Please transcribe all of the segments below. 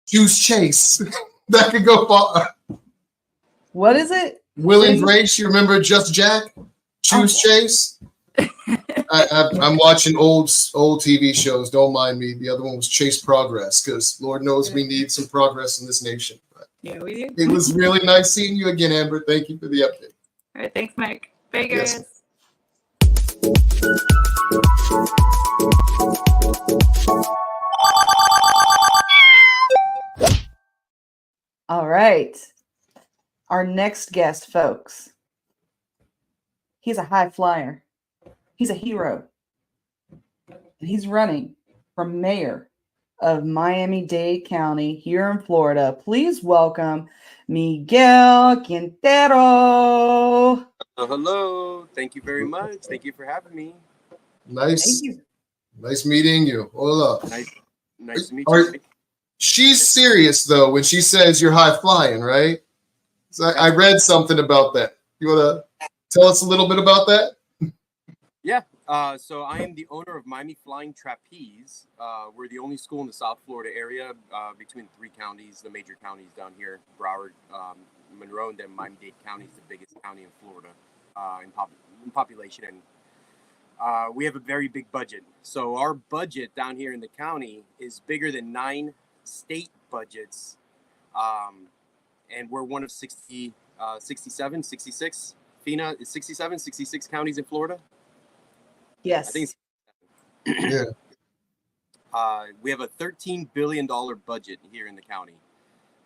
Choose Chase. That could go far. What is it? Will and Grace, you remember Just Jack? Choose Chase. I'm watching old TV shows. Don't mind me. The other one was Chase Progress, because Lord knows we need some progress in this nation. But yeah, we do. It was really nice seeing you again, Amber. Thank you for the update. All right, thanks, Mike. Bye, guys. Yes. All right. Our next guest, folks. He's a high flyer. He's a hero. And he's running for mayor of Miami-Dade County here in Florida. Please welcome Miguel Quientero. Hello. Thank you very much. Thank you for having me. Nice. Nice meeting you. Hola. Nice to meet you. She's serious, though, when she says you're high flying, right? So I read something about that. You want to tell us a little bit about that? Yeah. So I am the owner of Miami Flying Trapeze. We're the only school in the South Florida area between three counties, the major counties down here, Broward, Monroe, and then Miami-Dade County is the biggest county in Florida in population. And we have a very big budget. So our budget down here in the county is bigger than 9 state budgets. And we're one of 67, 66. Feena is 67, 66 counties in Florida. Yes. I think Yeah. we have a $13 billion budget here in the county.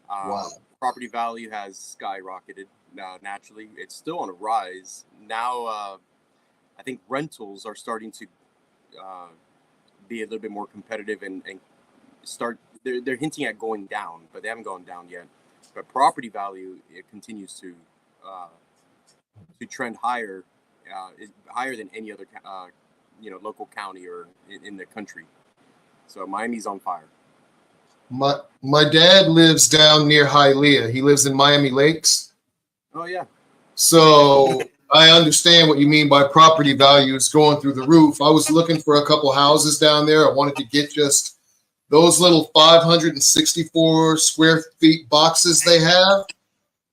Wow. Property value has skyrocketed naturally. It's still on a rise. Now, I think rentals are starting to be a little bit more competitive and start. They're hinting at going down, but they haven't gone down yet. But property value, it continues to trend higher, higher than any other local county or in the country. So Miami's on fire. My dad lives down near Hialeah. He lives in Miami Lakes. Oh yeah. So I understand what you mean by property values going through the roof. I was looking for a couple houses down there. I wanted to get just those little 564 square feet boxes they have.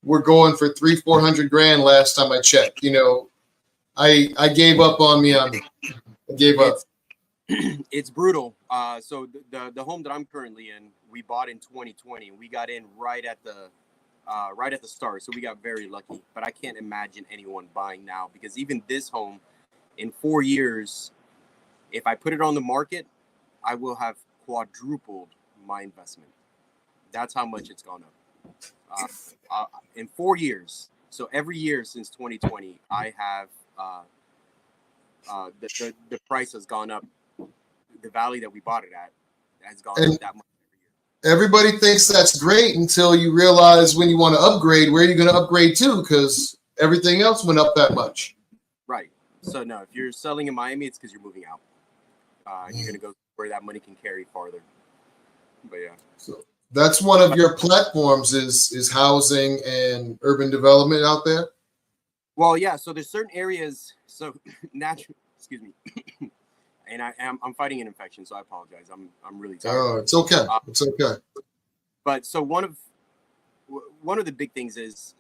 We're going for $300,000-400 grand last time I checked. You know, I gave up on Miami. I gave up. It's brutal. So the home that I'm currently in, we bought in 2020. We got in right at the start, so we got very lucky. But I can't imagine anyone buying now, because even this home, in 4 years, if I put it on the market, I will have quadrupled my investment. That's how much it's gone up in 4 years. So every year since 2020, I have the price has gone up. The value that we bought it at has gone up that much every year. Everybody thinks that's great until you realize when you want to upgrade, where are you going to upgrade to? Because everything else went up that much. Right. So no, if you're selling in Miami, it's because you're moving out. You're going to go where that money can carry farther. But yeah. So that's one of your platforms is housing and urban development out there. Well, yeah. So there's certain areas. So natural. Excuse me. And I'm fighting an infection, so I apologize. I'm really tired. Oh, it's okay. It's okay. But so one of the big things is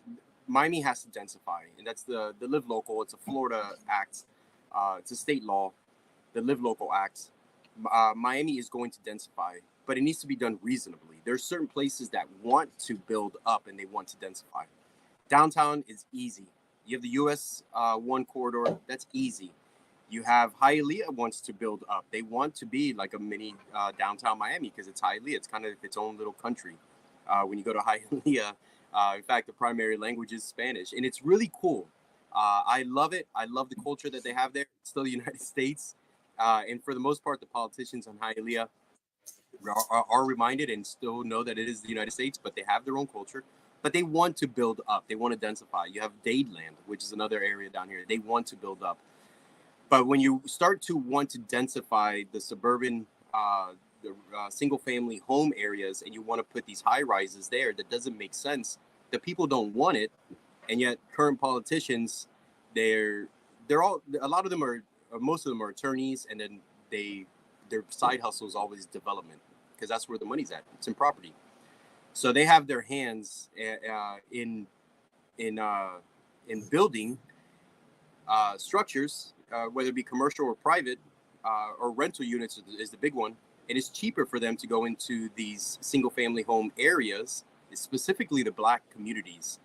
Miami has to densify, and that's the Live Local. It's a Florida act. It's a state law. The Live Local Act. Miami is going to densify, but it needs to be done reasonably. There are certain places that want to build up and they want to densify. Downtown is easy. You have the US 1 corridor. That's easy. You have Hialeah wants to build up. They want to be like a mini downtown Miami because it's Hialeah. It's kind of its own little country. When you go to Hialeah, in fact, the primary language is Spanish, and it's really cool. I love it. I love the culture that they have there. It's still the United States. And for the most part, the politicians on Hialeah are reminded and still know that it is the United States, but they have their own culture. But they want to build up. They want to densify. You have Dadeland, which is another area down here. They want to build up. But when you start to want to densify the suburban, single-family home areas, and you want to put these high-rises there, that doesn't make sense. The people don't want it, and yet current politicians, they're all, a lot of them are, most of them are attorneys, and then their side hustle is always development, because that's where the money's at. It's in property. So they have their hands in building structures, whether it be commercial or private, or rental units is the big one. And it's cheaper for them to go into these single-family home areas, specifically the Black communities,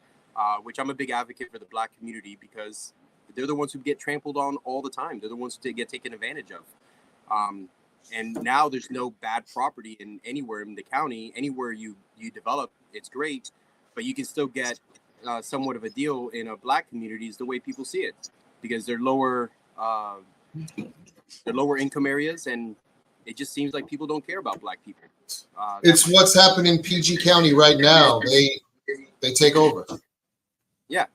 which I'm a big advocate for the Black community because they're the ones who get trampled on all the time. They're the ones who get taken advantage of. And now there's no bad property in anywhere in the county. Anywhere you develop, it's great, but you can still get somewhat of a deal in a Black communities the way people see it, because they're lower income areas, and it just seems like people don't care about Black people. It's what's happening in PG County right now. They take over. Yeah.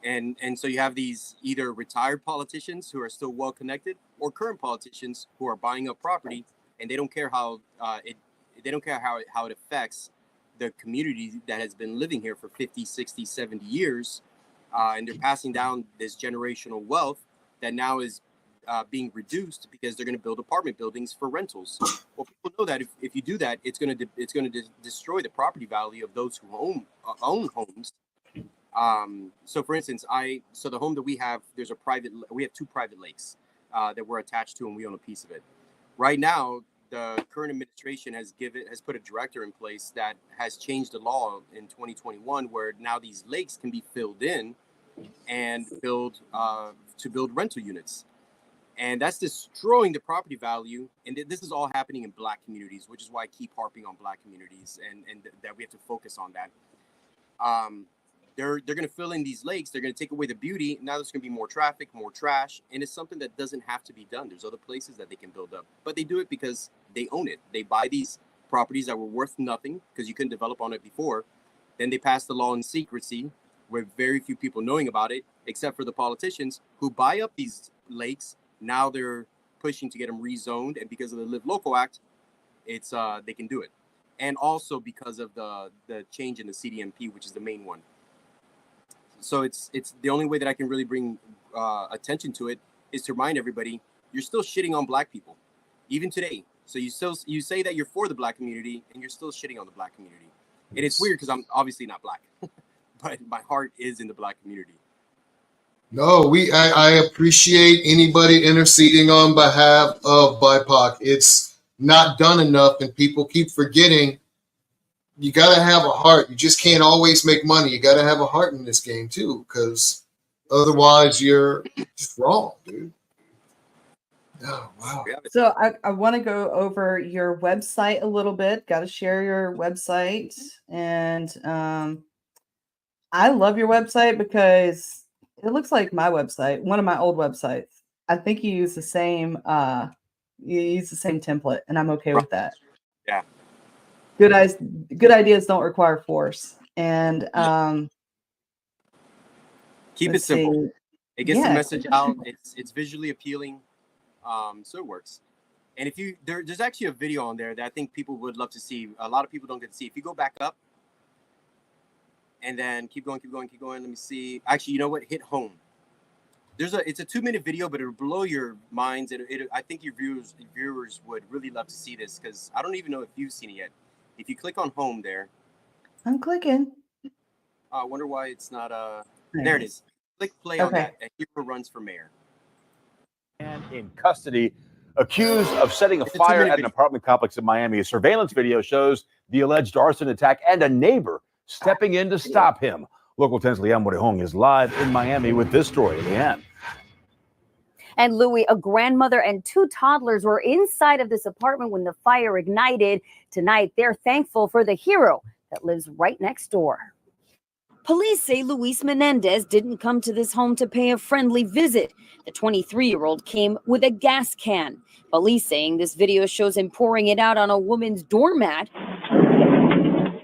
And so you have these either retired politicians who are still well connected, or current politicians who are buying up property, and they don't care how it affects the community that has been living here for 50, 60, 70 years. And they're passing down this generational wealth that now is being reduced because they're going to build apartment buildings for rentals. Well, people know that if you do that, it's going to destroy the property value of those who own homes. So for instance, the home that we have, we have 2 private lakes that we're attached to, and we own a piece of it. Right now, the current administration has put a director in place that has changed the law in 2021, where now these lakes can be filled in and build rental units. And that's destroying the property value. And this is all happening in Black communities, which is why I keep harping on Black communities and that we have to focus on that. They're going to fill in these lakes. They're going to take away the beauty. Now there's going to be more traffic, more trash. And it's something that doesn't have to be done. There's other places that they can build up. But they do it because they own it. They buy these properties that were worth nothing because you couldn't develop on it before. Then they pass the law in secrecy, with very few people knowing about it, except for the politicians who buy up these lakes. Now they're pushing to get them rezoned, and because of the Live Local Act, it's they can do it. And also because of the change in the CDMP, which is the main one. So it's the only way that I can really bring attention to it is to remind everybody, you're still shitting on Black people, even today. So you say that you're for the Black community, and you're still shitting on the Black community. And it's weird because I'm obviously not Black, but my heart is in the Black community. No, I appreciate anybody interceding on behalf of BIPOC. It's not done enough, and people keep forgetting. You got to have a heart. You just can't always make money. You got to have a heart in this game too, because otherwise you're just wrong, dude. Oh, wow. So I want to go over your website a little bit. Got to share your website. And I love your website because it looks like my website, one of my old websites. I think you use the same template, and I'm okay with that. Yeah. Good ideas don't require force. And keep it simple. It gets the message out. It's visually appealing. So it works. And there's actually a video on there that I think people would love to see. A lot of people don't get to see. If you go back up and then keep going. Let me see. Actually, you know what? Hit home. It's a 2-minute video, but it'll blow your minds. I think your viewers would really love to see this, because I don't even know if you've seen it yet. If you click on home there. I'm clicking. I wonder why it's not there it is. Click play on that, and Hero runs for mayor. And in custody, accused of setting a fire at an apartment complex in Miami. A surveillance video shows the alleged arson attack and a neighbor stepping in to stop him. Local 10's Liam Morehong is live in Miami with this story. Liam. And Louis, a grandmother and 2 toddlers were inside of this apartment when the fire ignited. Tonight, they're thankful for the hero that lives right next door. Police say Luis Menendez didn't come to this home to pay a friendly visit. The 23-year-old came with a gas can. Police saying this video shows him pouring it out on a woman's doormat,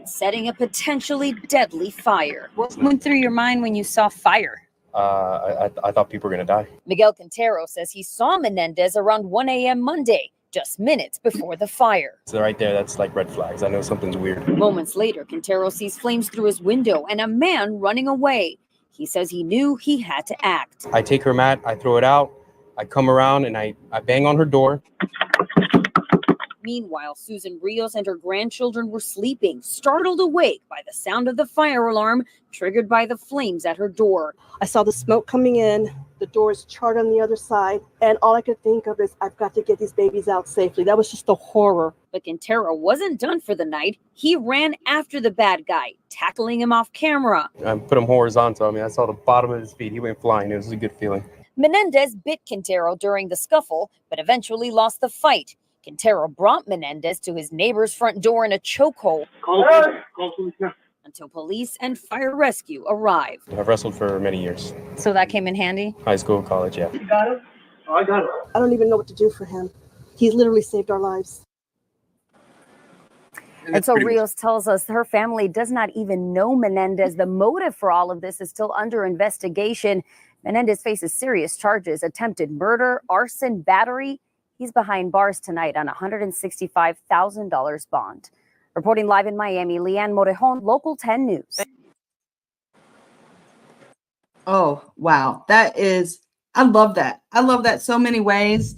setting a potentially deadly fire. What went through your mind when you saw fire? I thought people were going to die. Miguel Quientero says he saw Menendez around 1 a.m. Monday, just minutes before the fire. So right there, that's like red flags. I know something's weird. Moments later, Quientero sees flames through his window and a man running away. He says he knew he had to act. I take her mat, I throw it out, I come around and I bang on her door. Meanwhile, Susan Rios and her grandchildren were sleeping, startled awake by the sound of the fire alarm triggered by the flames at her door. I saw the smoke coming in, the doors charred on the other side, and all I could think of is I've got to get these babies out safely. That was just the horror. But Quientero wasn't done for the night. He ran after the bad guy, tackling him off camera. I put him horizontal. I mean, I saw the bottom of his feet. He went flying. It was a good feeling. Menendez bit Quientero during the scuffle, but eventually lost the fight. Quientero brought Menendez to his neighbor's front door in a chokehold until police and fire rescue arrived. I've wrestled for many years. So that came in handy? High school, college, yeah. You got him? Oh, I got him. I don't even know what to do for him. He's literally saved our lives. And so Rios tells us her family does not even know Menendez. The motive for all of this is still under investigation. Menendez faces serious charges: attempted murder, arson, battery. He's behind bars tonight on a $165,000 bond. Reporting live in Miami, Leanne Morejon, Local 10 News. Oh, wow. I love that. I love that so many ways.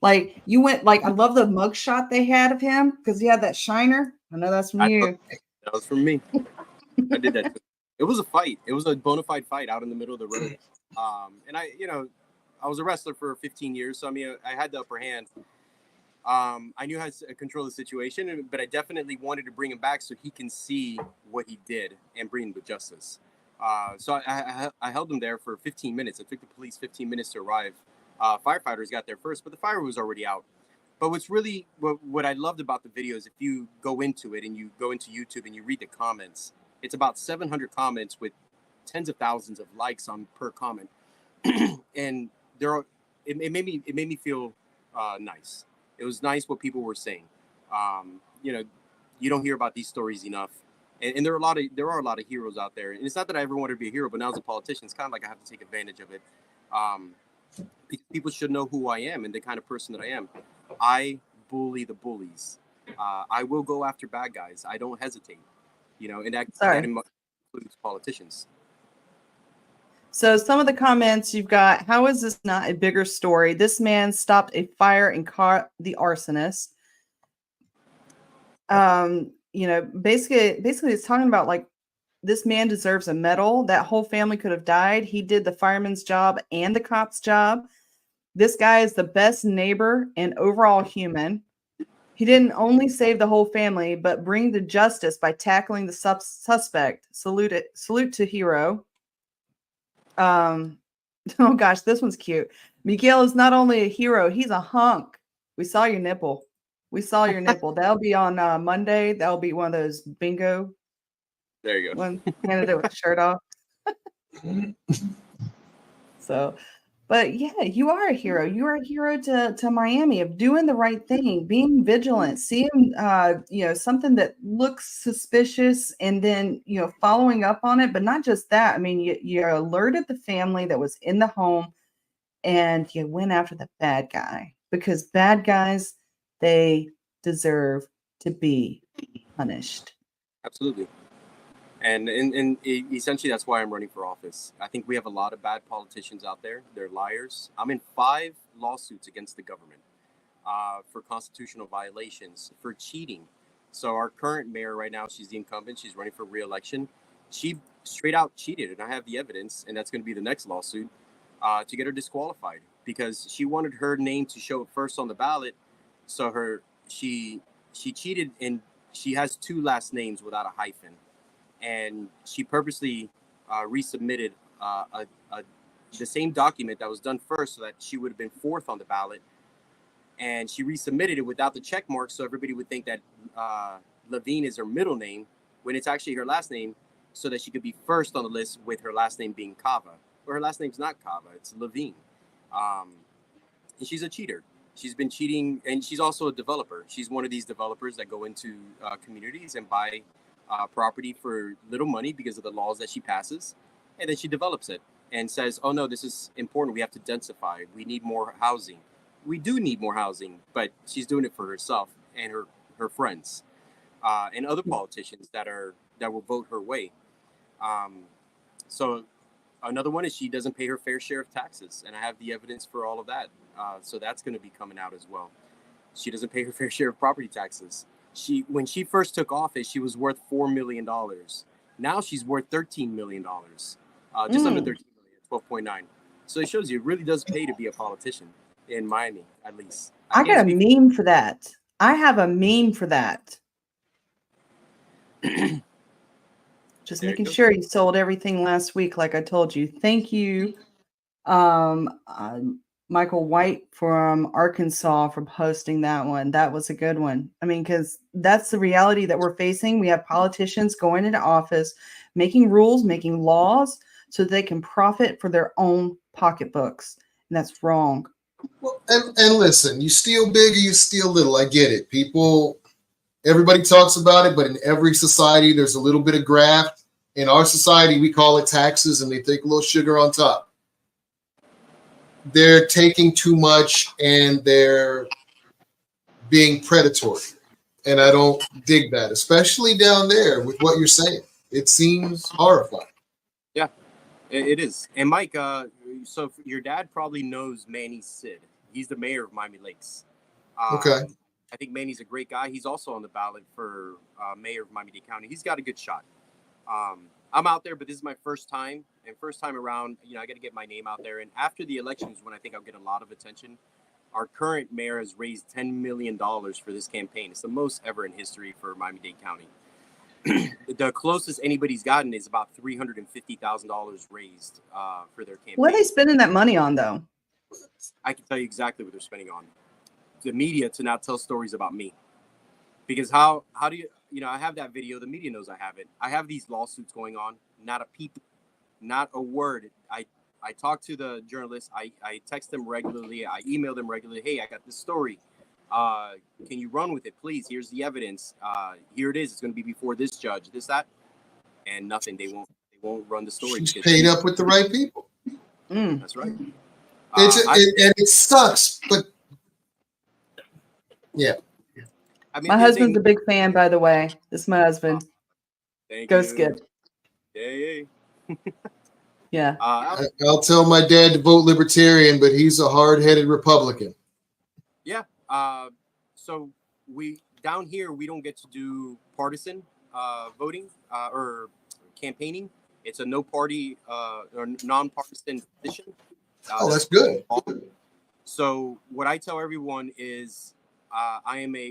Like you went, like, I love the mugshot they had of him because he had that shiner. I know that's from you. That was from me. I did that too. It was a fight. It was a bona fide fight out in the middle of the road. And I was a wrestler for 15 years, so I mean, I had the upper hand. I knew how to control the situation, but I definitely wanted to bring him back so he can see what he did and bring him to justice. So I held him there for 15 minutes. It took the police 15 minutes to arrive. Firefighters got there first, but the fire was already out. But what I loved about the video is if you go into it and you go into YouTube and you read the comments, it's about 700 comments with tens of thousands of likes on per comment. And it made me feel nice. It was nice what people were saying. You don't hear about these stories enough, and there are a lot of heroes out there. And it's not that I ever wanted to be a hero, but now as a politician, it's kind of like I have to take advantage of it. People should know who I am and the kind of person that I am. I bully the bullies. I will go after bad guys. I don't hesitate. And that includes politicians. So some of the comments you've got: how is this not a bigger story? This man stopped a fire and caught the arsonist. Basically it's talking about like this man deserves a medal. That whole family could have died. He did the fireman's job and the cop's job. This guy is the best neighbor and overall human. He didn't only save the whole family, but bring to justice by tackling the suspect. Salute to hero. Oh gosh, this one's cute. Miguel is not only a hero, he's a hunk. We saw your nipple. That'll be on Monday. That'll be one of those bingo. There you go. One candidate with the shirt off. So, but yeah, you are a hero. You are a hero to Miami of doing the right thing, being vigilant, seeing something that looks suspicious, and then following up on it. But not just that. I mean, you alerted the family that was in the home, and you went after the bad guy, because bad guys, they deserve to be punished. Absolutely. And essentially, that's why I'm running for office. I think we have a lot of bad politicians out there. They're liars. I'm in 5 lawsuits against the government for constitutional violations, for cheating. So our current mayor right now, she's the incumbent. She's running for re-election. She straight out cheated, and I have the evidence, and that's going to be the next lawsuit to get her disqualified, because she wanted her name to show first on the ballot. So she cheated, and she has 2 last names without a hyphen. And she purposely resubmitted the same document that was done first, so that she would have been 4th on the ballot. And she resubmitted it without the check mark, so everybody would think that Levine is her middle name, when it's actually her last name, so that she could be 1st on the list with her last name being Cava. But her last name's not Cava, it's Levine. And she's a cheater. She's been cheating, and she's also a developer. She's one of these developers that go into communities and buy property for little money because of the laws that she passes, and then she develops it and says, oh no, this is important, we have to densify, we need more housing. We do need more housing, but she's doing it for herself and her friends and other politicians that will vote her way. So another one is she doesn't pay her fair share of taxes, and I have the evidence for all of that. So that's going to be coming out as well. She doesn't pay her fair share of property taxes. When she first took office, she was worth $4 million. Now she's worth $13 million, just under 13 million, 12.9. So it shows you it really does pay to be a politician in Miami, at least. I got a meme for that. I have a meme for that. Just making sure you sold everything last week, like I told you. Thank you, Michael White from Arkansas, for posting that one. That was a good one. I mean, because that's the reality that we're facing. We have politicians going into office, making rules, making laws, so they can profit for their own pocketbooks. And that's wrong. Well, and listen, you steal big or you steal little. I get it. Everybody talks about it, but in every society, there's a little bit of graft. In our society, we call it taxes, and they take a little sugar on top. They're taking too much, and they're being predatory. And I don't dig that, especially down there with what you're saying. It seems horrifying. Yeah, it is. And Mike, so your dad probably knows Manny Ssdd. He's the mayor of Miami Lakes. Okay. I think Manny's a great guy. He's also on the ballot for mayor of Miami-Dade County. He's got a good shot. I'm out there, but this is my first time. And first time around, I got to get my name out there. And after the elections, when I think I'll get a lot of attention, our current mayor has raised $10 million for this campaign. It's the most ever in history for Miami-Dade County. The closest anybody's gotten is about $350,000 raised for their campaign. What are they spending that money on, though? I can tell you exactly what they're spending on. The media to not tell stories about me. Because how do you, I have that video. The media knows I have it. I have these lawsuits going on. Not a peep, not a word. I talk to the journalists. I text them regularly. I email them regularly. Hey, I got this story. Can you run with it, please? Here's the evidence. Here it is. It's going to be before this judge, this, that, and nothing. They won't run the story. She's paid up with the right people. That's right. And it sucks, but yeah. I mean, My husband's a big fan, by the way. This is my husband. Go Skip. Yeah. Yeah. I'll tell my dad to vote Libertarian, but he's a hard-headed Republican. Yeah. So down here, we don't get to do partisan voting or campaigning. It's a no party or nonpartisan position. That's good. So what I tell everyone is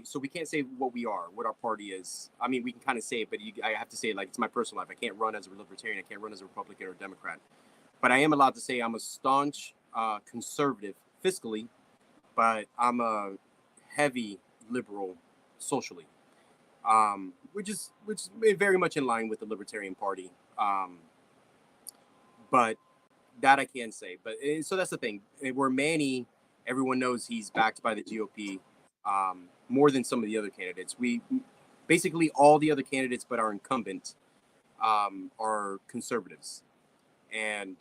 so we can't say what our party is. I mean, we can kind of say it, but I have to say it like it's my personal life. I can't run as a Libertarian. I can't run as a Republican or a Democrat. But I am allowed to say I'm a staunch conservative fiscally, but I'm a heavy liberal socially, which is very much in line with the Libertarian Party. But that I can say. But so that's the thing. Where Manny, everyone knows he's backed by the GOP more than some of the other candidates. We basically all the other candidates, but our incumbent, are conservatives and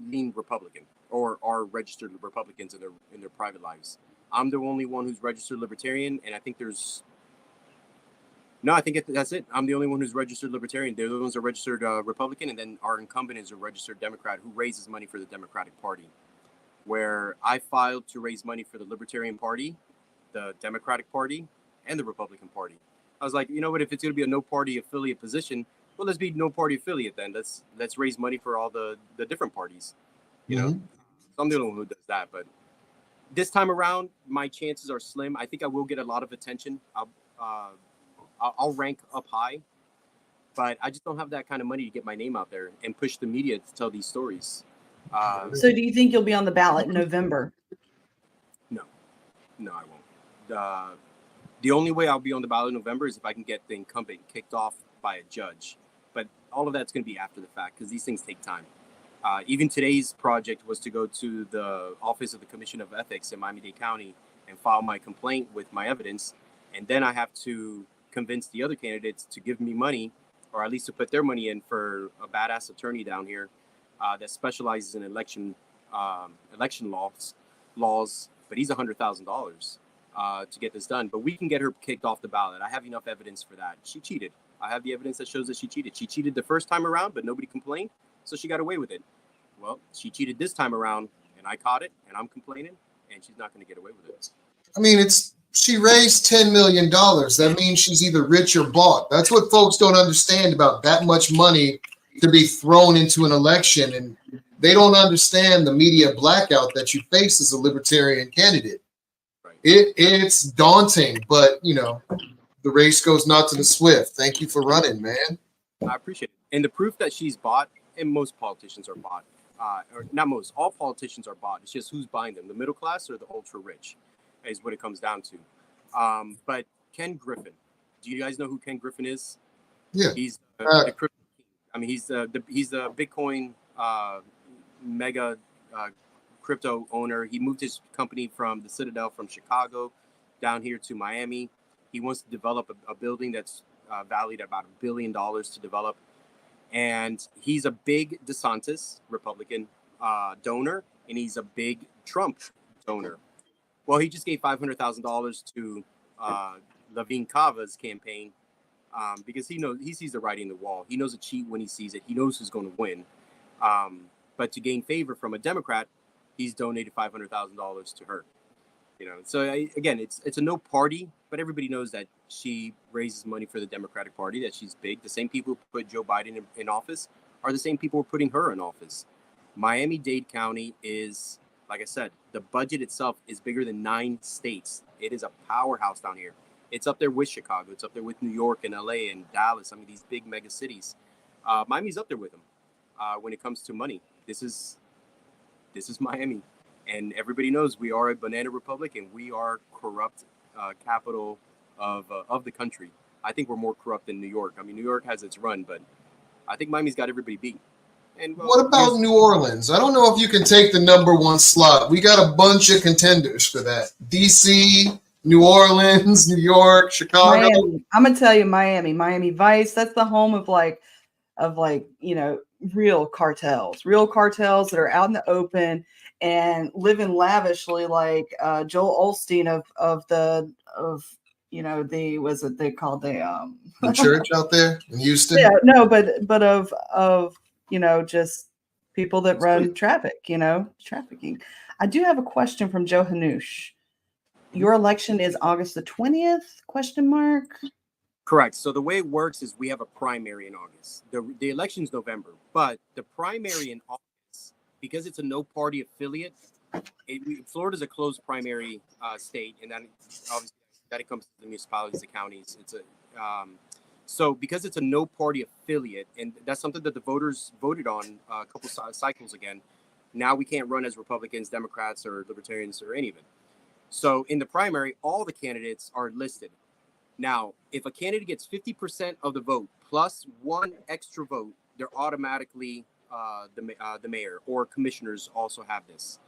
lean Republican or are registered Republicans in their private lives. I'm the only one who's registered Libertarian, and I think that's it. I'm the only one who's registered Libertarian. The other ones are registered Republican, and then our incumbent is a registered Democrat who raises money for the Democratic Party. Where I filed to raise money for the Libertarian Party, the Democratic Party, and the Republican Party. I was like, you know what? If it's going to be a no party affiliate position, well, let's be no party affiliate then. Let's raise money for all the different parties. You know, so I'm the only one who does that. But this time around, my chances are slim. I think I will get a lot of attention. I'll rank up high, but I just don't have that kind of money to get my name out there and push the media to tell these stories. So do you think you'll be on the ballot in November? No, I won't. The only way I'll be on the ballot in November is if I can get the incumbent kicked off by a judge. But all of that's going to be after the fact because these things take time. Even today's project was to go to the Office of the Commission of Ethics in Miami-Dade County and file my complaint with my evidence. And then I have to convince the other candidates to give me money, or at least to put their money in for a badass attorney down here that specializes in election laws. But he's $100,000 to get this done. But we can get her kicked off the ballot. I have enough evidence for that. She cheated. I have the evidence that shows that she cheated. She cheated the first time around, but nobody complained, so she got away with it. Well, she cheated this time around, and I caught it, and I'm complaining, and she's not going to get away with it. I mean, she raised $10 million. That means she's either rich or bought. That's what folks don't understand about that much money to be thrown into an election. And they don't understand the media blackout that you face as a libertarian candidate. It's daunting, but you know, the race goes not to the swift. Thank you for running, man. I appreciate it. And the proof that she's bought, and most politicians are bought, or not most, all politicians are bought. It's just who's buying them, the middle class or the ultra rich, is what it comes down to. But Ken Griffin, do you guys know who Ken Griffin is? Yeah. He's the crypto king. I mean, he's the Bitcoin mega crypto owner. He moved his company from the Citadel from Chicago down here to Miami. He wants to develop a building that's valued at about $1 billion to develop. And he's a big DeSantis Republican donor, and he's a big Trump donor. Well, he just gave $500,000 to Levine Cava's campaign because he sees the writing on the wall. He knows a cheat when he sees it. He knows who's going to win. But to gain favor from a Democrat, he's donated $500,000 to her. You know, so again, it's a no party, but everybody knows that she raises money for the Democratic Party, that she's big. The same people who put Joe Biden in office are the same people who are putting her in office. Miami-Dade County is, like I said, the budget itself is bigger than 9 states. It is a powerhouse down here. It's up there with Chicago. It's up there with New York and LA and Dallas. I mean, these big mega cities. Miami's up there with them when it comes to money. This is Miami. And everybody knows we are a banana republic and we are corrupt capital of the country. I think we're more corrupt than New York. I mean, New York has its run, but I think Miami's got everybody beat. And what about New Orleans? I don't know if you can take the #1 slot. We got a bunch of contenders for that. DC, New Orleans, New York, Chicago. Miami. I'm gonna tell you, Miami Vice. That's the home of you know, real cartels that are out in the open and living lavishly, like Joel Osteen of you know, they called the church out there in Houston. Yeah, no, but of you know, just people that run traffic, you know, trafficking. I do have a question from Joe Hanush. Your election is August the 20th? Correct. So the way it works is we have a primary in August. The election's November, but the primary in August, because it's a no party affiliate, Florida's a closed primary state, and then obviously that it comes to the municipalities, the counties. So because it's a no party affiliate, and that's something that the voters voted on a couple cycles again. Now we can't run as Republicans, Democrats, or Libertarians, or any of it. So in the primary, all the candidates are listed. Now, if a candidate gets 50% of the vote plus 1 extra vote, they're automatically the mayor, or commissioners also have this.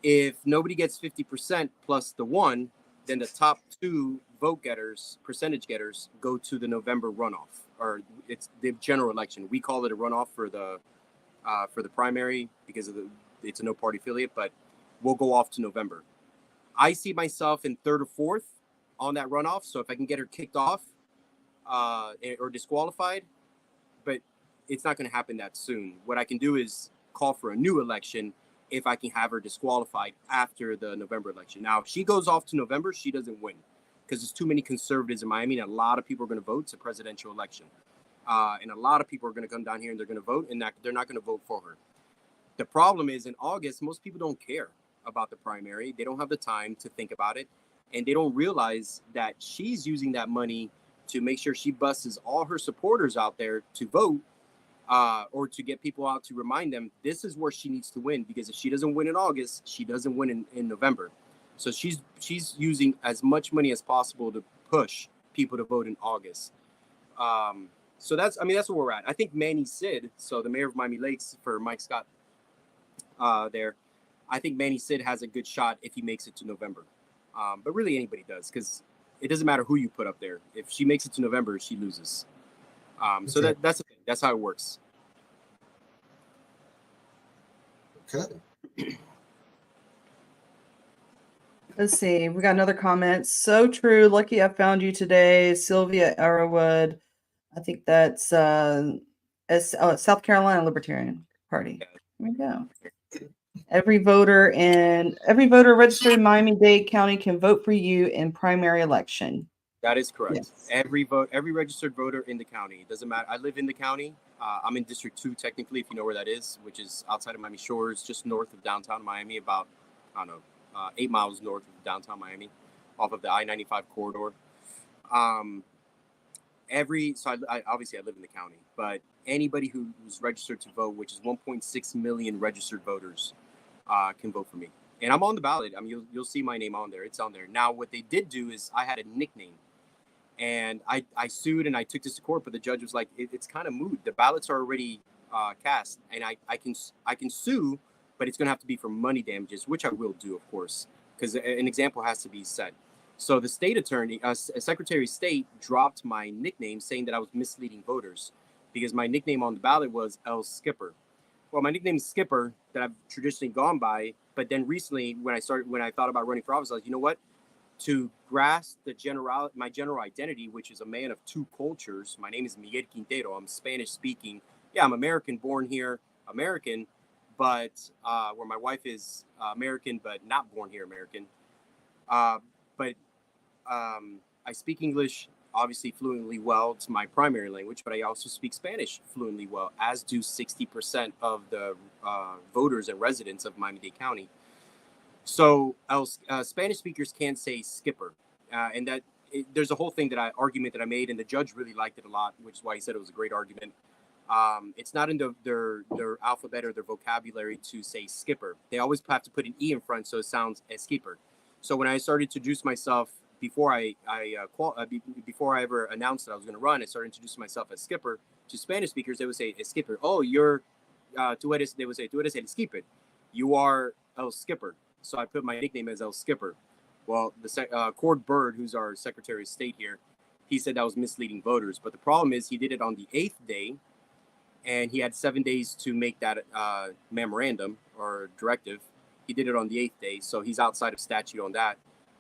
If nobody gets 50% plus the 1, then the top 2 vote getters, percentage getters, go to the November runoff, or it's the general election. We call it a runoff for the primary because it's a no party affiliate, but we'll go off to November. I see myself in 3rd or 4th on that runoff. So if I can get her kicked off or disqualified, but it's not going to happen that soon. What I can do is call for a new election if I can have her disqualified after the November election. Now, if she goes off to November, she doesn't win because there's too many conservatives in Miami, and a lot of people are going to vote. It's a presidential election. And a lot of people are going to come down here and they're going to vote, and they're not going to vote for her. The problem is in August, most people don't care about the primary. They don't have the time to think about it. And they don't realize that she's using that money to make sure she busts all her supporters out there to vote or to get people out to remind them this is where she needs to win, because if she doesn't win in August, she doesn't win in November. So she's using as much money as possible to push people to vote in August. So that's where we're at. I think Manny Sid, so the mayor of Miami Lakes for Mike Scott there, I think Manny Sid has a good shot if he makes it to November. But really anybody does, because it doesn't matter who you put up there. If she makes it to November, she loses. So that's the thing. That's how it works. Okay. Let's see. We got another comment. So true. Lucky I found you today. Sylvia Arrowwood. I think that's South Carolina Libertarian Party. Here we go. Every voter registered in Miami-Dade County can vote for you in primary election. That is correct. Yes. Every registered voter in the county. It doesn't matter. I live in the county. I'm in District 2, technically, if you know where that is, which is outside of Miami Shores, just north of downtown Miami, about, 8 miles north of downtown Miami, off of the I-95 corridor. I obviously I live in the county, but anybody who's registered to vote, which is 1.6 million registered voters, can vote for me. And I'm on the ballot. I mean, you'll see my name on there. It's on there. Now, what they did do is I had a nickname. And I sued and I took this to court, but the judge was like, it's kind of moot. The ballots are already cast, and I can sue, but it's going to have to be for money damages, which I will do, of course, because an example has to be set. So the state attorney, Secretary of State, dropped my nickname, saying that I was misleading voters because my nickname on the ballot was El Skipper. Well, my nickname is Skipper that I've traditionally gone by, but then recently when I thought about running for office, I was like, you know what? To grasp my general identity, which is a man of two cultures. My name is Miguel Quientero. I'm Spanish speaking. Yeah, I'm American, born here, American, but where my wife is American, but not born here, American. But I speak English, obviously fluently well. It's my primary language, but I also speak Spanish fluently well, as do 60% of the voters and residents of Miami-Dade County. So Spanish speakers can't say skipper, and there's a whole argument that I made, and the judge really liked it a lot, which is why he said it was a great argument. It's not in their alphabet or their vocabulary to say skipper. They always have to put an E in front, so it sounds as skipper. So when I started to introduce myself before I ever announced that I was going to run, I started introducing myself as skipper to Spanish speakers. They would say skipper. Oh, you're tú eres. They would say tú eres el skipper. You are El Skipper. So I put my nickname as El Skipper. Well, the Cord Bird, who's our Secretary of State here, he said that was misleading voters. But the problem is he did it on the 8th day, and he had 7 days to make that memorandum or directive. He did it on the 8th day, so he's outside of statute on that.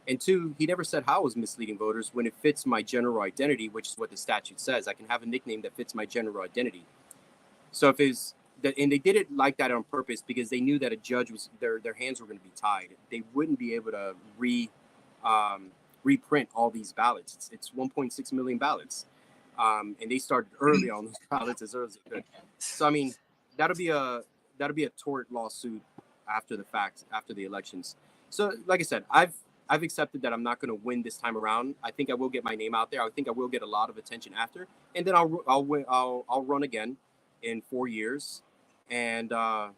And 2, he never said how I was misleading voters when it fits my general identity, which is what the statute says. I can have a nickname that fits my general identity. So if it's and they did it like that on purpose because they knew that a judge was their hands were going to be tied. They wouldn't be able to reprint all these ballots. It's 1.6 million ballots, and they started early on those ballots as early as they could. So I mean, that'll be a tort lawsuit after the fact, after the elections. So like I said, I've accepted that I'm not going to win this time around. I think I will get my name out there. I think I will get a lot of attention after, and then I'll run again in 4 years. And I'm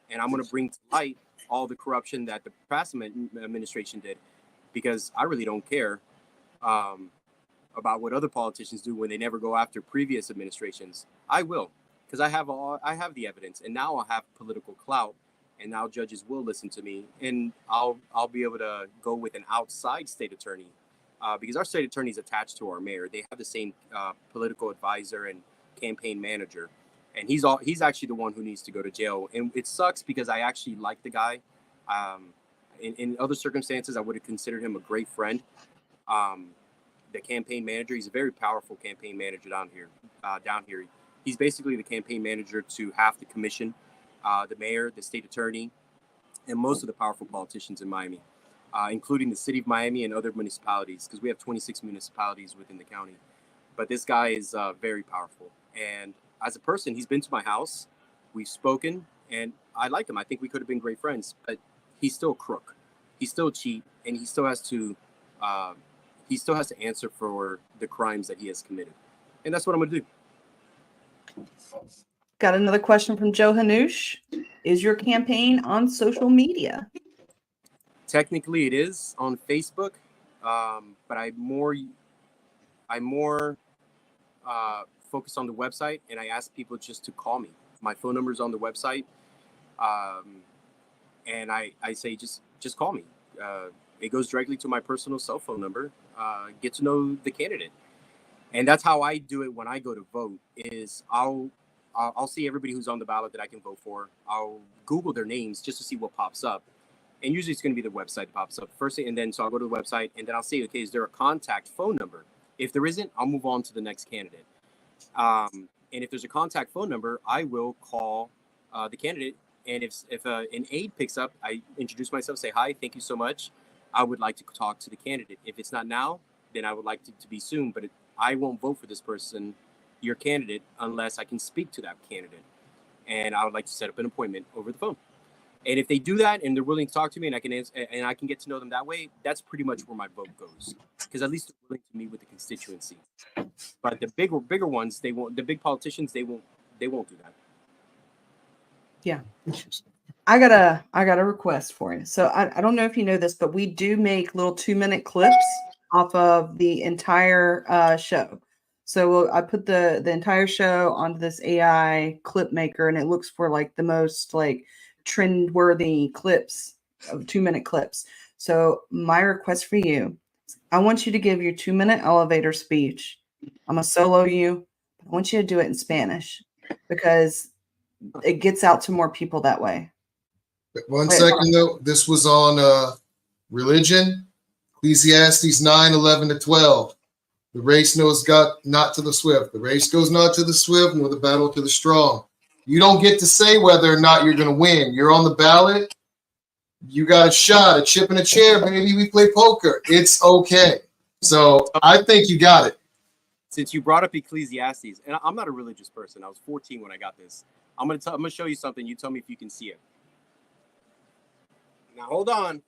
going to bring to light all the corruption that the past administration did, because I really don't care about what other politicians do when they never go after previous administrations. I will, because I have the evidence, and now I'll have political clout, and now judges will listen to me, and I'll be able to go with an outside state attorney, because our state attorney is attached to our mayor. They have the same political advisor and campaign manager. And he's actually the one who needs to go to jail. And it sucks because I actually like the guy. In other circumstances, I would have considered him a great friend. The campaign manager, he's a very powerful campaign manager down here. He's basically the campaign manager to half the commission, the mayor, the state attorney, and most of the powerful politicians in Miami, including the city of Miami and other municipalities, because we have 26 municipalities within the county. But this guy is very powerful. And as a person, he's been to my house. We've spoken, and I like him. I think we could have been great friends, but he's still a crook. He's still a cheat, and he still has to answer for the crimes that he has committed. And that's what I'm going to do. Got another question from Joe Hanush. Is your campaign on social media? Technically, it is on Facebook, but I'm more focus on the website, and I ask people just to call me. My phone number is on the website, and I say just call me. It goes directly to my personal cell phone number. Get to know the candidate, and that's how I do it when I go to vote. Is I'll see everybody who's on the ballot that I can vote for. I'll Google their names just to see what pops up, and usually it's going to be the website that pops up first thing, and then so I'll go to the website, and then I'll see, okay, is there a contact phone number? If there isn't, I'll move on to the next candidate. And if there's a contact phone number, I will call the candidate And if an aide picks up, I introduce myself, say hi, thank you so much. I would like to talk to the candidate. If it's not now, then I would like to be soon. But I won't vote for this person, your candidate, unless I can speak to that candidate. And I would like to set up an appointment over the phone. And if they do that and they're willing to talk to me and I can get to know them that way, that's pretty much where my vote goes. Because at least they're willing to meet with the constituency. But the bigger ones, they won't. The big politicians, they won't do that. Yeah. I got a request for you. So I don't know if you know this, but we do make little 2-minute clips off of the entire show. So I put the entire show onto this AI clip maker, and it looks for like the most like trend-worthy clips of 2-minute clips. So my request for you, I want you to give your 2-minute elevator speech. I'm gonna solo you. I want you to do it in Spanish because it gets out to more people that way. One second though, this was on religion, Ecclesiastes 9:11-12. The race knows God not to the swift. The race goes not to the swift, nor the battle to the strong. You don't get to say whether or not you're going to win. You're on the ballot. You got a shot, a chip in a chair, baby. We play poker. It's okay. So I think you got it. Since you brought up Ecclesiastes, and I'm not a religious person. I was 14 when I got this. I'm gonna show you something. You tell me if you can see it. Now hold on.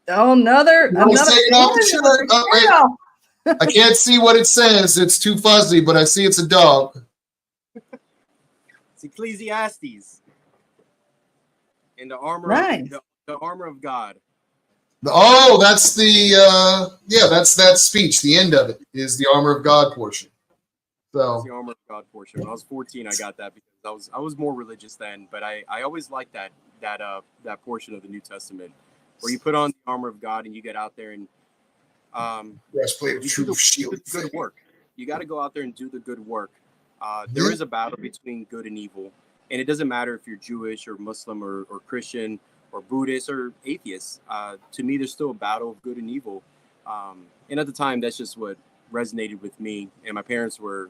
Oh, another. Take it off the shirt. Oh, wait. I can't see what it says. It's too fuzzy, but I see it's a dog. It's Ecclesiastes. In the armor, right. The armor of God. Oh, that's that's that speech. The end of it is the armor of God portion. So that's the armor of God portion. When I was 14, I got that because I was more religious then, but I always liked that portion of the New Testament where you put on the armor of God and you get out there and breastplate of truth, shield, good work. You got to go out there and do the good work. There is a battle between good and evil, and it doesn't matter if you're Jewish or Muslim or Christian or Buddhist or atheist. To me, there's still a battle of good and evil. And at the time, that's just what resonated with me. And my parents were,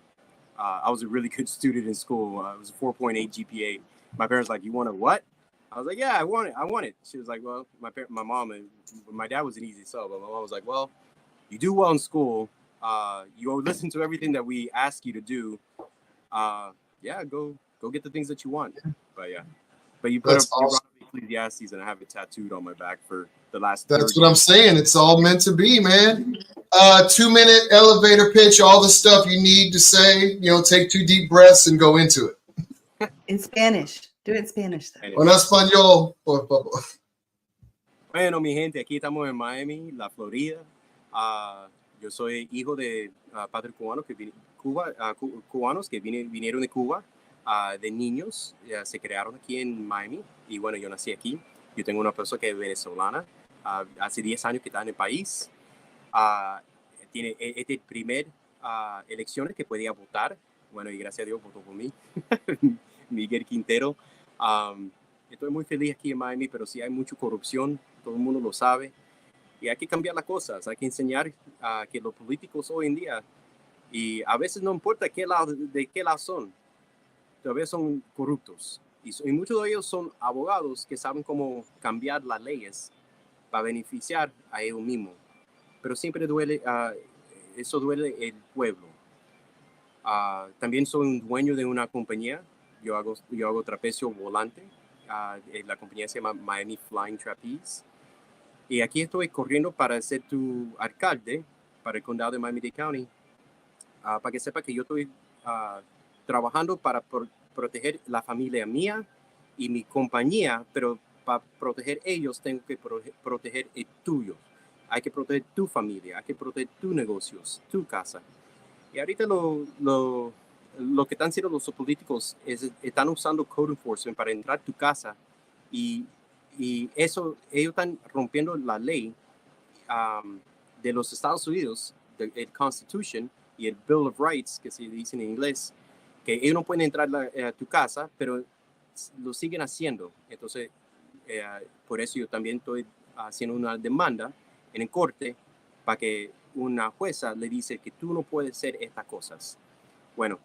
I was a really good student in school. I was a 4.8 GPA. My parents were like, you want a what? I was like, yeah, I want it. She was like, well, my mom and my dad was an easy sell, but my mom was like, well, you do well in school. You listen to everything that we ask you to do. Yeah, go get the things that you want. But you brought up Ecclesiastes, and I have it tattooed on my back for the last. That's what I'm saying. It's all meant to be, man. 2-minute elevator pitch, all the stuff you need to say. Take 2 deep breaths and go into it. In Spanish. Do it in Spanish. En español, por favor. Bueno, mi gente, aquí estamos en Miami, la Florida. Yo soy hijo de padres cubanos cubanos que vinieron de Cuba. De niños, se crearon aquí en Miami. Y bueno, yo nací aquí. Yo tengo una persona que es venezolana. Hace 10 años que está en el país. Tiene este primer elecciones que podía votar. Bueno, y gracias a Dios votó por mí. Miguel Quientero. Estoy muy feliz aquí en Miami, pero sí hay mucha corrupción, todo el mundo lo sabe, y hay que cambiar las cosas, hay que enseñar que los políticos hoy en día, y a veces no importa de qué lado son, todavía son corruptos, y muchos de ellos son abogados que saben cómo cambiar las leyes para beneficiar a ellos mismos, pero siempre duele, eso duele el pueblo. También soy un dueño de una compañía. Yo hago trapecio volante. La compañía se llama Miami Flying Trapeze. Y aquí estoy corriendo para ser tu alcalde para el condado de Miami-Dade County. Para que sepa que yo estoy trabajando para proteger la familia mía y mi compañía, pero para proteger ellos tengo que proteger el tuyo. Hay que proteger tu familia, hay que proteger tus negocios, tu casa. Y ahorita lo que están haciendo los políticos están usando code enforcement para entrar a tu casa y eso, ellos están rompiendo la ley de los Estados Unidos, el Constitution y el Bill of Rights, que se dice en inglés, que ellos no pueden entrar a tu casa, pero lo siguen haciendo. Entonces, por eso yo también estoy haciendo una demanda en el corte para que una jueza le dice que tú no puedes hacer estas cosas. Bueno,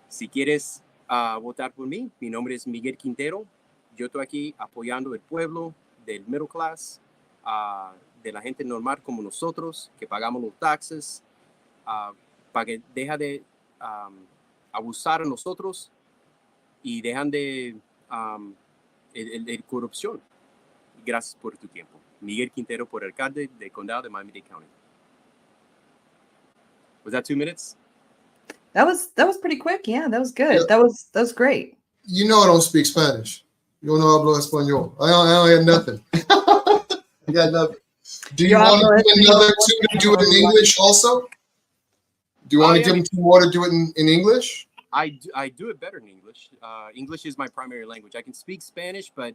si quieres votar por mí. Mi nombre es Miguel Quientero. Yo estoy aquí apoyando el pueblo del middle class, de la gente normal como nosotros, que pagamos los taxes, para que deja de abusar a nosotros y dejan de el corrupción. Gracias por tu tiempo. Miguel Quientero, por alcalde del condado de Miami-Dade County. Was that 2 minutes? That was pretty quick. Yeah, that was good. Yeah. That was great. You know I don't speak Spanish. Yo no hablo español. I don't have nothing. I got nothing. Do you Yo want hablo to do español. another two to do it in English also? Do you want to give them 2 more to do it in English? I do it better in English. English is my primary language. I can speak Spanish, but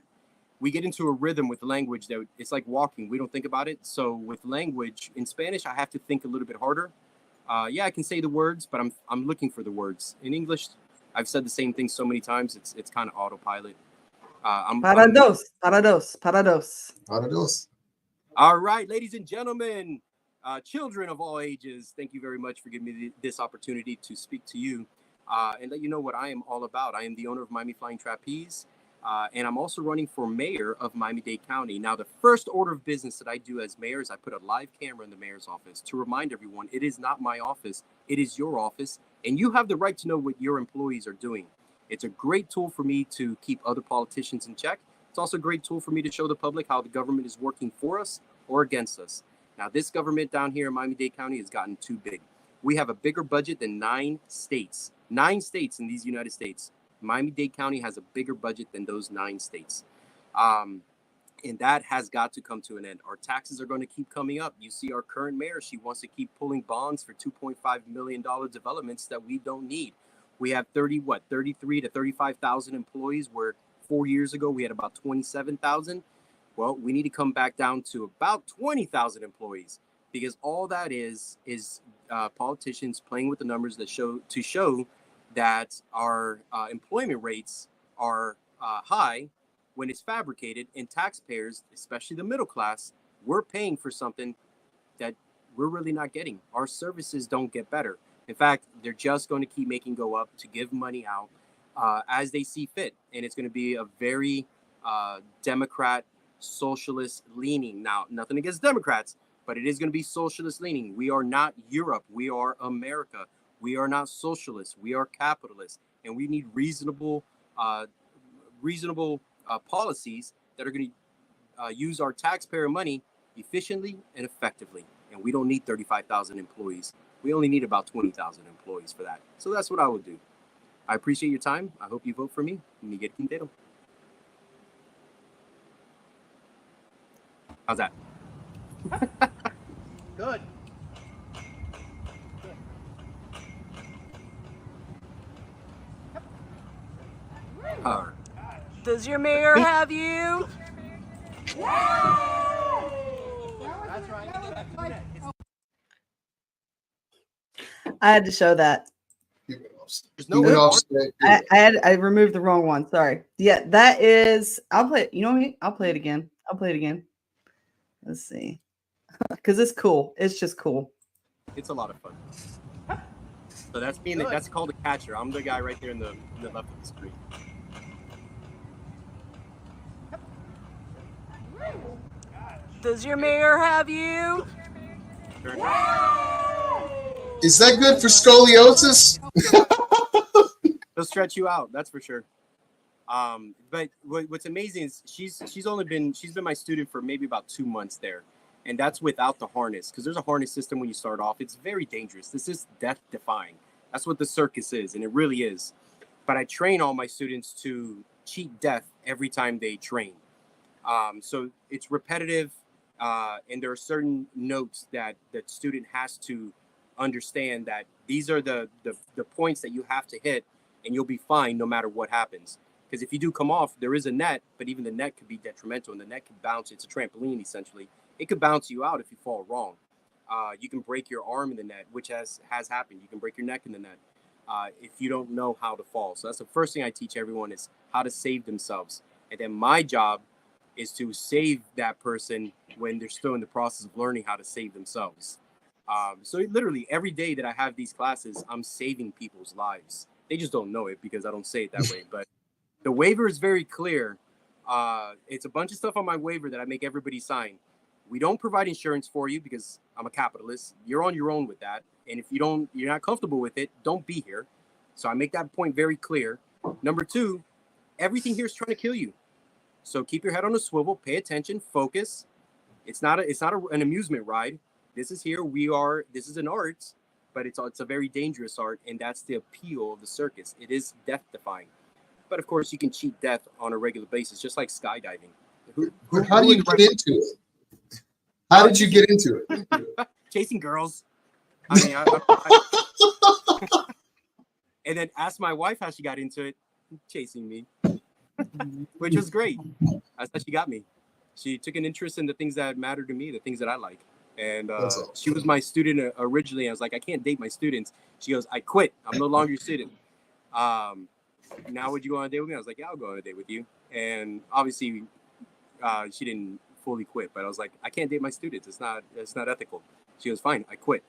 we get into a rhythm with language that it's like walking. We don't think about it. So with language in Spanish, I have to think a little bit harder. Yeah, I can say the words, but I'm looking for the words. In English, I've said the same thing so many times. It's kind of autopilot. Para dos. All right, ladies and gentlemen, children of all ages, thank you very much for giving me this opportunity to speak to you and let you know what I am all about. I am the owner of Miami Flying Trapeze, and I'm also running for mayor of Miami-Dade County. Now, the first order of business that I do as mayor is I put a live camera in the mayor's office to remind everyone it is not my office, it is your office, and you have the right to know what your employees are doing. It's a great tool for me to keep other politicians in check. It's also a great tool for me to show the public how the government is working for us or against us. Now, this government down here in Miami-Dade County has gotten too big. We have a bigger budget than 9 states. 9 states in these United States. Miami-Dade County has a bigger budget than those 9 states. And that has got to come to an end. Our taxes are going to keep coming up. You see our current mayor, she wants to keep pulling bonds for $2.5 million developments that we don't need. We have 33 to 35,000 employees, where 4 years ago we had about 27,000. Well, we need to come back down to about 20,000 employees, because all that is politicians playing with the numbers that show that our employment rates are high when it's fabricated, and taxpayers, especially the middle class, we're paying for something that we're really not getting. Our services don't get better. In fact, they're just going to keep making go up to give money out as they see fit. And it's going to be a very Democrat, socialist leaning. Now, nothing against Democrats, but it is going to be socialist leaning. We are not Europe. We are America. We are not socialists. We are capitalists. And we need reasonable policies that are going to use our taxpayer money efficiently and effectively. And we don't need 35,000 employees. We only need about 20,000 employees for that. So that's what I would do. I appreciate your time. I hope you vote for me, Miguel Quientero. How's that? Good. All right. Does your mayor have you? That's right. I had to show that. There's No no way. offset. I removed the wrong one. Sorry. Yeah, that is. I'll play. You know what I mean? I'll play it again. Let's see, because it's cool. It's just cool. It's a lot of fun. So that's me. That's called a catcher. I'm the guy right there in the left of the screen. Does your mayor have you? Turn. Is that good for scoliosis? They'll stretch you out, that's for sure. But what's amazing is she's been my student for maybe about 2 months there, and that's without the harness, because there's a harness system when you start off. It's very dangerous. This is death defying. That's what the circus is, and it really is. But I train all my students to cheat death every time they train. So it's repetitive, and there are certain notes that the student has to understand, that these are the points that you have to hit, and you'll be fine no matter what happens. Because if you do come off, there is a net, but even the net could be detrimental, and the net could bounce. It's a trampoline, essentially. It could bounce you out if you fall wrong. You can break your arm in the net, which has happened. You can break your neck in the net if you don't know how to fall. So that's the first thing I teach everyone, is how to save themselves. And then my job is to save that person when they're still in the process of learning how to save themselves. So literally every day that I have these classes, I'm saving people's lives. They just don't know it because I don't say it that way. But the waiver is very clear. It's a bunch of stuff on my waiver that I make everybody sign. We don't provide insurance for you because I'm a capitalist. You're on your own with that. And if you're not comfortable with it, don't be here. So I make that point very clear. Number two, everything here is trying to kill you. So keep your head on a swivel, pay attention, focus. It's not an amusement ride. This is here. This is an art, but it's a very dangerous art. And that's the appeal of the circus. It is death defying. But of course you can cheat death on a regular basis, just like skydiving. How do you get into it? How did you get into it? Chasing girls. I mean, and then asked my wife how she got into it, chasing me, which was great. That's how she got me. She took an interest in the things that matter to me, the things that I like. And she was my student originally. I was like, I can't date my students. She goes, I quit. I'm no longer your student. Now would you go on a date with me? I was like, yeah, I'll go on a date with you. And obviously, she didn't fully quit, but I was like, I can't date my students. It's not ethical. She goes, fine, I quit.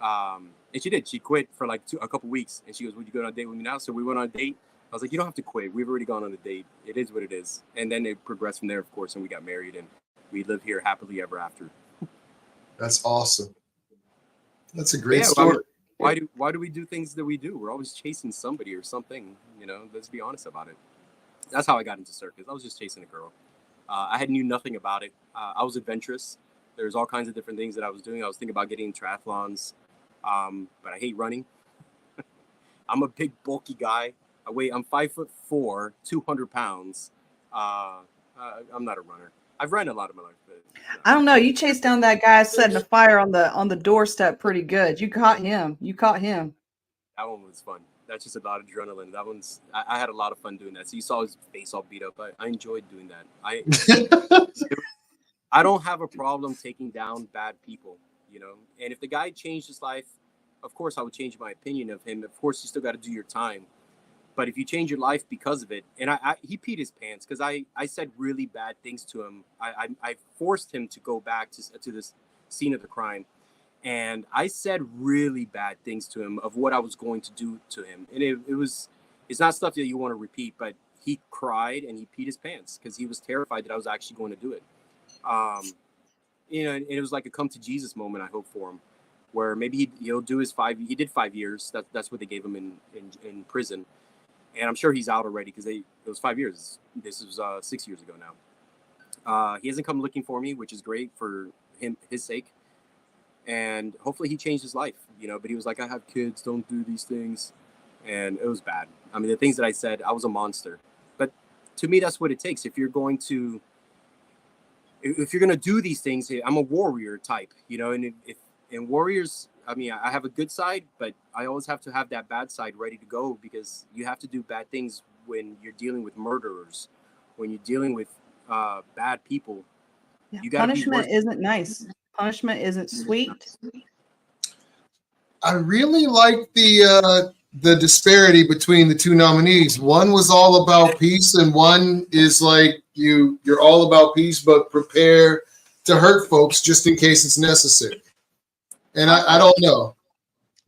And she did. She quit for like a couple weeks, and she goes, would you go on a date with me now? So we went on a date. I was like, you don't have to quit. We've already gone on a date. It is what it is. And then it progressed from there, of course, and we got married, and we live here happily ever after. That's awesome. That's a great story. Why do we do things that we do? We're always chasing somebody or something, let's be honest about it. That's how I got into circus. I was just chasing a girl. I knew nothing about it. I was adventurous. There's all kinds of different things that I was doing. I was thinking about getting in triathlons, but I hate running. I'm a big, bulky guy. I'm 5'4", 200 pounds. I'm not a runner. I've run a lot of my life. But, I don't know. You chased down that guy setting a fire on the doorstep pretty good. You caught him. That one was fun. That's just a lot of adrenaline. That one's. I had a lot of fun doing that. So you saw his face all beat up. I enjoyed doing that. I don't have a problem taking down bad people, And if the guy changed his life, of course I would change my opinion of him. Of course, you still got to do your time. But if you change your life because of it, and he peed his pants because I said really bad things to him. I forced him to go back to this scene of the crime. And I said really bad things to him of what I was going to do to him. And it's not stuff that you want to repeat, but he cried and he peed his pants because he was terrified that I was actually going to do it. And it was like a come to Jesus moment, I hope, for him, where maybe he'll do he did 5 years. That's what they gave him in prison. And I'm sure he's out already because it was 5 years. This was 6 years ago now. He hasn't come looking for me, which is great for his sake. And hopefully he changed his life, but he was like, I have kids, don't do these things. And it was bad. I mean, the things that I said, I was a monster. But to me, that's what it takes. If you're going to do these things, I'm a warrior type, and in warriors, I mean, I have a good side, but I always have to have that bad side ready to go because you have to do bad things when you're dealing with murderers, when you're dealing with bad people. Yeah, punishment isn't nice. Punishment isn't sweet. I really like the disparity between the two nominees. One was all about peace, and one is like you're all about peace, but prepare to hurt folks just in case it's necessary. And I don't know.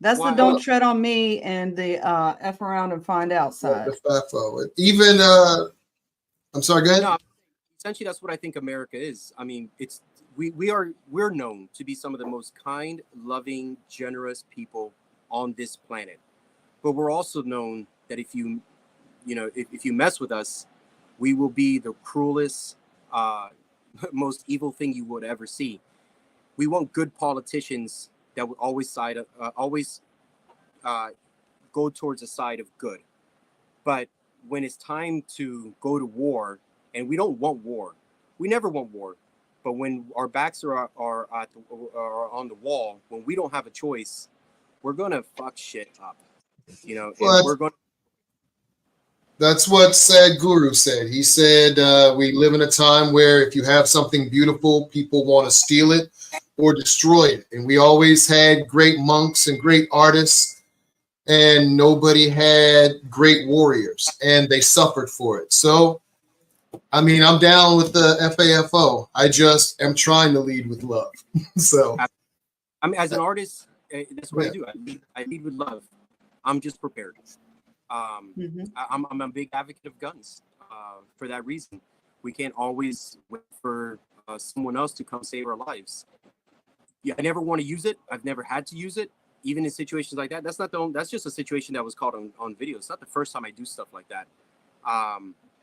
That's the don't tread on me and the F around and find out side. Even I'm sorry, go ahead. No, essentially, that's what I think America is. I mean, we're known to be some of the most kind, loving, generous people on this planet. But we're also known that if you mess with us, we will be the cruelest, most evil thing you would ever see. We want good politicians that would always go towards the side of good. But when it's time to go to war, and we don't want war, we never want war. But when our backs are on the wall, when we don't have a choice, we're gonna fuck shit up, Well, that's what Sadhguru said. He said, we live in a time where if you have something beautiful, people want to steal it or destroy it. And we always had great monks and great artists, and nobody had great warriors, and they suffered for it. So, I mean, I'm down with the FAFO. I just am trying to lead with love. So, I mean, as an artist, that's what I do. I lead with love. I'm just prepared. I'm a big advocate of guns for that reason. We can't always wait for someone else to come save our lives. Yeah, I never want to use it. I've never had to use it, even in situations like that. That's not the only, that's just a situation that was caught on video. It's not the first time I do stuff like that.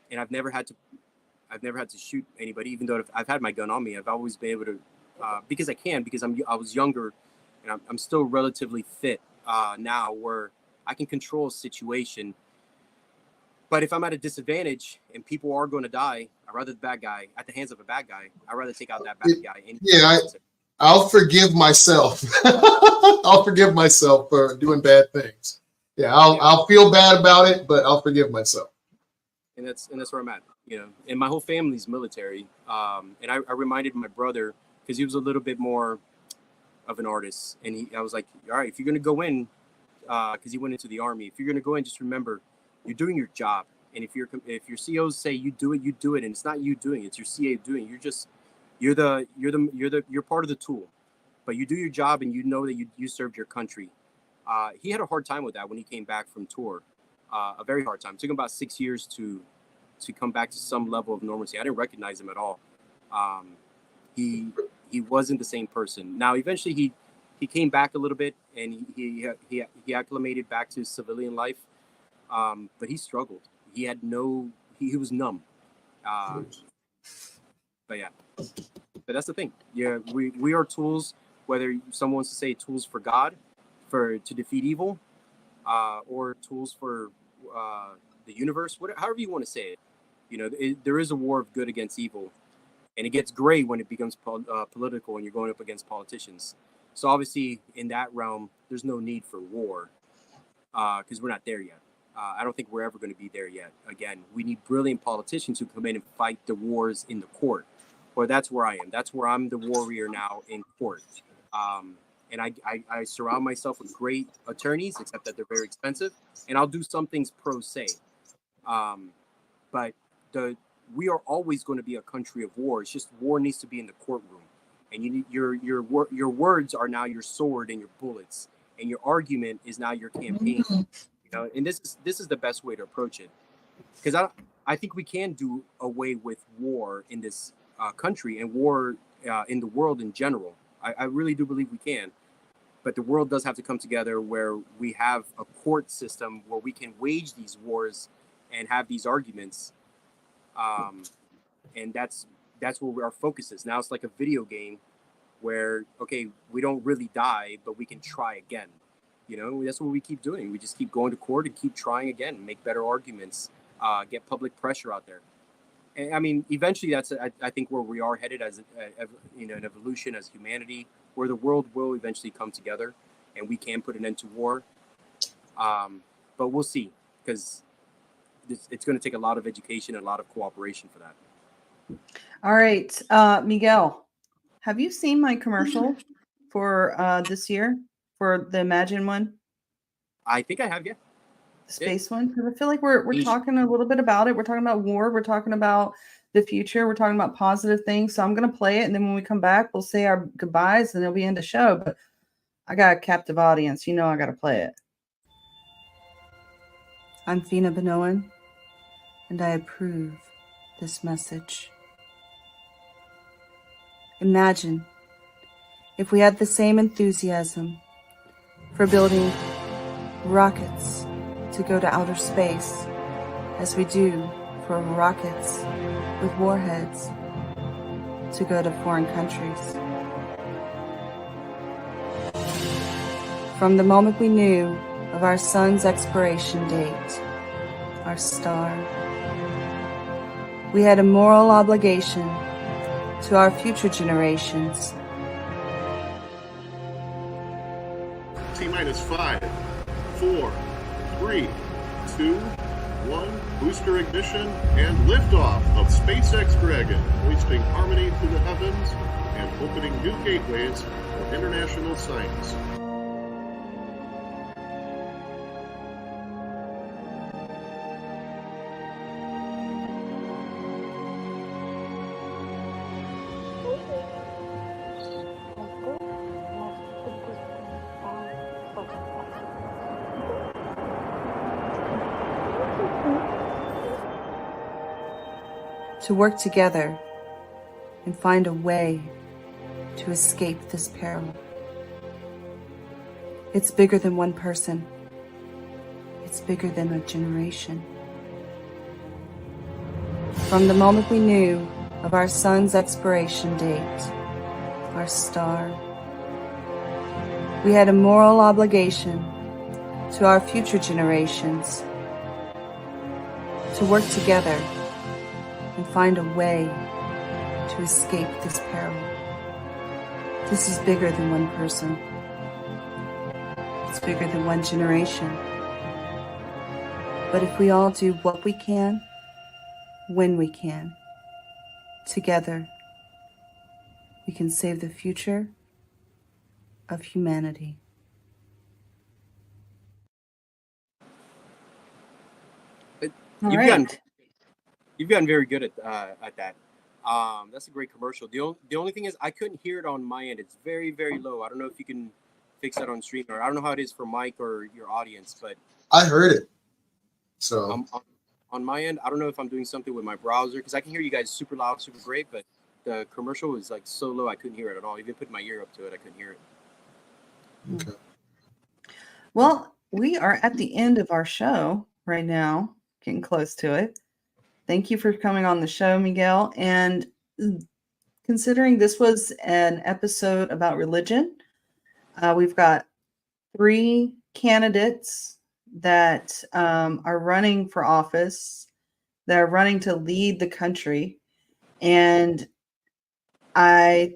And I've never had to shoot anybody, even though I've had my gun on me. I've always been able to, because I was younger, and I'm still relatively fit now, where I can control a situation. But if I'm at a disadvantage and people are going to die, I'd rather the bad guy at the hands of a bad guy. I'd rather take out that bad guy. I'll forgive myself. I'll forgive myself for doing bad things. Yeah, I'll feel bad about it, but I'll forgive myself. And that's where I'm at, you know. And my whole family's military. And I reminded my brother, because he was a little bit more of an artist, and I was like, all right, if you're gonna go in, because he went into the Army, if you're gonna go in, just remember, you're doing your job. And if your COs say you do it, and it's not you doing it, it's your CA doing it. You're part of the tool, but you do your job and you know that you served your country. He had a hard time with that when he came back from tour, a very hard time. It took him about 6 years to come back to some level of normalcy. I didn't recognize him at all. He wasn't the same person. Now, eventually he came back a little bit, and he acclimated back to civilian life. But he struggled. He was numb. But yeah, but that's the thing. Yeah, we are tools, whether someone wants to say tools for God, to defeat evil, or tools for the universe, however you want to say it. You know, there is a war of good against evil, and it gets gray when it becomes political and you're going up against politicians. So obviously, in that realm, there's no need for war, because we're not there yet. I don't think we're ever going to be there yet. Again, we need brilliant politicians who come in and fight the wars in the court. Well, that's where I am. That's where I'm the warrior now in court. And I surround myself with great attorneys, except that they're very expensive. And I'll do some things pro se. But we are always going to be a country of war. It's just war needs to be in the courtroom. And you need your words are now your sword and your bullets. And your argument is now your campaign. And this is the best way to approach it, because I think we can do away with war in this country and war in the world in general. I really do believe we can, but the world does have to come together where we have a court system where we can wage these wars and have these arguments, and that's where our focus is. Now it's like a video game where, okay, we don't really die, but we can try again. That's what we keep doing. We just keep going to court and keep trying again, make better arguments, get public pressure out there. And I mean, eventually that's, I think, where we are headed as an evolution as humanity, where the world will eventually come together and we can put an end to war. But we'll see, because it's going to take a lot of education and a lot of cooperation for that. All right. Miguel, have you seen my commercial for this year? For the Imagine one? I think I have, yeah. The space one? Because I feel like we're talking a little bit about it. We're talking about war. We're talking about the future. We're talking about positive things. So I'm going to play it. And then when we come back, we'll say our goodbyes and it'll be end the show. But I got a captive audience. I got to play it. I'm Feena Bonoan, and I approve this message. Imagine if we had the same enthusiasm for building rockets to go to outer space as we do for rockets with warheads to go to foreign countries. From the moment we knew of our sun's expiration date, our star, we had a moral obligation to our future generations. T-minus 5, 4, 3, 2, 1, booster ignition, and liftoff of SpaceX Dragon, hoisting harmony to the heavens and opening new gateways for international science. to work together and find a way to escape this peril. It's bigger than one person. It's bigger than a generation. From the moment we knew of our sun's expiration date, our star, we had a moral obligation to our future generations to work together and find a way to escape this peril. This is bigger than one person. It's bigger than one generation. But if we all do what we can, when we can, together, we can save the future of humanity. You've gotten very good at that. That's a great commercial. The only thing is I couldn't hear it on my end. It's very, very low. I don't know if you can fix that on stream, or I don't know how it is for Mike or your audience, but I heard it. So on my end, I don't know if I'm doing something with my browser, because I can hear you guys super loud, super great, but the commercial was like so low I couldn't hear it at all. Even putting my ear up to it, I couldn't hear it. okay. Well, we are at the end of our show right now, getting close to it. Thank you for coming on the show, Miguel. And considering this was an episode about religion, we've got 3 candidates that are running for office, that are running to lead the country. And I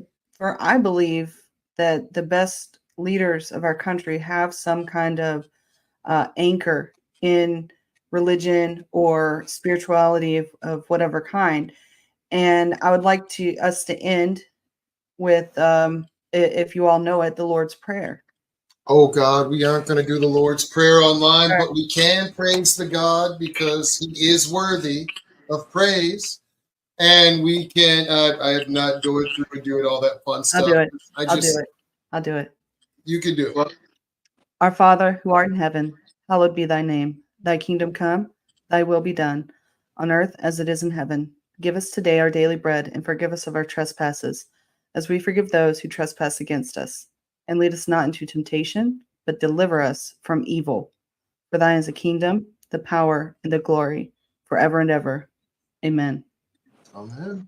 believe that the best leaders of our country have some kind of anchor in religion or spirituality of whatever kind. And I would like us to end with, if you all know it, the Lord's Prayer. Oh God, we aren't going to do the Lord's Prayer online, but we can praise the God because He is worthy of praise. And we can, I have not going through and doing all that fun stuff. I'll do it. I'll do it. You can do it. Our Father, who art in heaven, hallowed be thy name. Thy kingdom come, thy will be done, on earth as it is in heaven. Give us today our daily bread, and forgive us of our trespasses, as we forgive those who trespass against us. And lead us not into temptation, but deliver us from evil. For thine is the kingdom, the power, and the glory, forever and ever. Amen. Amen.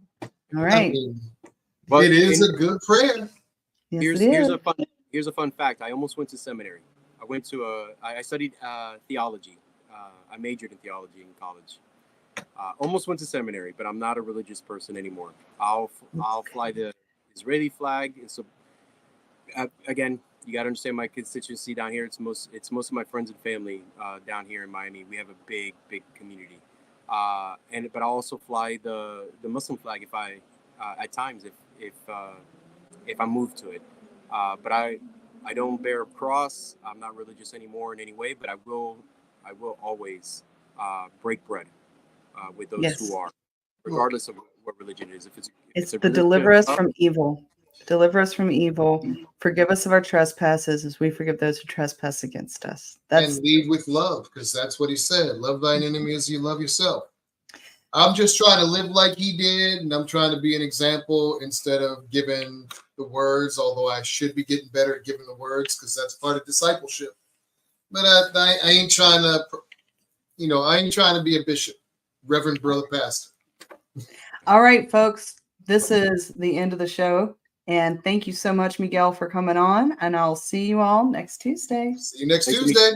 All right. It is a good prayer. Yes, Here's a fun fact. I almost went to seminary. I studied theology. I majored in theology in college. Almost went to seminary, but I'm not a religious person anymore. I'll fly the Israeli flag. And so, again, you got to understand my constituency down here. It's most of my friends and family down here in Miami. We have a big community. But I also fly the Muslim flag if I at times if I move to it. But I don't bear a cross. I'm not religious anymore in any way, but I will always break bread with those who are, regardless of what religion it is. If it's the deliver us from evil. Deliver us from evil. Forgive us of our trespasses as we forgive those who trespass against us. And lead with love, because that's what He said. Love thine enemy as you love yourself. I'm just trying to live like He did, and I'm trying to be an example instead of giving the words, although I should be getting better at giving the words because that's part of discipleship. But I ain't trying to, I ain't trying to be a bishop, Reverend Brother Pastor. All right, folks, this is the end of the show. And thank you so much, Miguel, for coming on. And I'll see you all next Tuesday. See you next Tuesday.